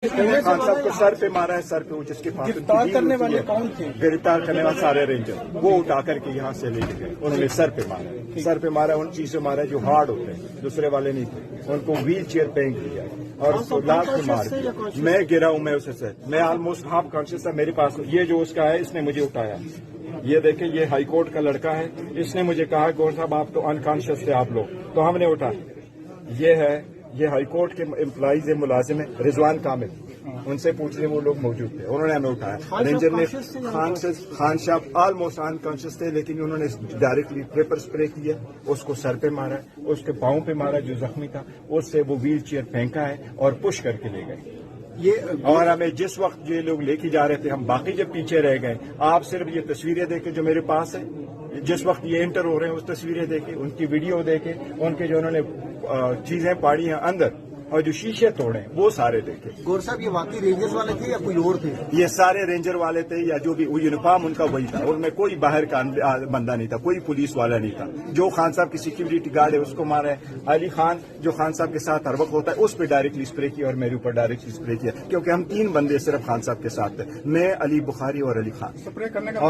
खान साहब को सर पे मारा है, सर पे जिसके पास गिरफ्तार करने वाले कौन थे? गिरफ्तार करने वाले सारे रेंजर वो उठा करके यहाँ से लेके गए, उन्होंने सर पे मारा, सर पे मारा, उन चीज से मारा जो हार्ड होते हैं, दूसरे वाले नहीं थे, उनको व्हील चेयर फेंक दिया और उसको लात में मार दिया। मैं गिरा हूँ, मैं उसे से मैं ऑलमोस्ट हाफ कॉन्शियस था, मेरे पास ये जो उसका है इसने मुझे उठाया, ये देखें, ये हाई कोर्ट का लड़का है, इसने मुझे कहा गौर साहब आप तो अनकॉन्शियस थे आप लोग, तो हमने उठा, ये है, ये हाई कोर्ट के एम्प्लॉइज है, मुलाजिम है, रिजवान कामिल, उनसे पूछिए वो लोग मौजूद थे, उन्होंने हमें उठाया। रेंजर ने खान साहब ऑलमोस्ट अनकॉन्शियस थे, लेकिन उन्होंने डायरेक्टली पेपर स्प्रे किया, उसको सर पे मारा, उसके पाँव पे मारा जो जख्मी था, उससे वो व्हील चेयर फेंका है और पुश करके ले गए। और हमें जिस वक्त ये लोग लेके जा रहे थे, हम बाकी जब पीछे रह गए, आप सिर्फ ये तस्वीरें देखे जो मेरे पास है, जिस वक्त ये एंटर हो रहे हैं उस तस्वीरें देखे, उनकी वीडियो देखे, उनके जो उन्होंने चीजें पाड़ी हैं अंदर और जो शीशे तोड़े वो सारे देखे। गौर साहब ये वाकई रेंजर्स वाले थे या कोई और थे? ये सारे रेंजर वाले थे या जो भी यूनिफॉर्म उनका वही था, उनमें कोई बाहर का बंदा नहीं था, कोई पुलिस वाला नहीं था। जो खान साहब की सिक्योरिटी गार्ड है उसको मारा है, अली खान जो खान साहब के साथ हर वक्त होता है उस पर डायरेक्टली स्प्रे किया और मेरे ऊपर डायरेक्टली स्प्रे किया, क्योंकि हम 3 बंदे सिर्फ खान साहब के साथ थे, मैं, अली बुखारी और अली खान।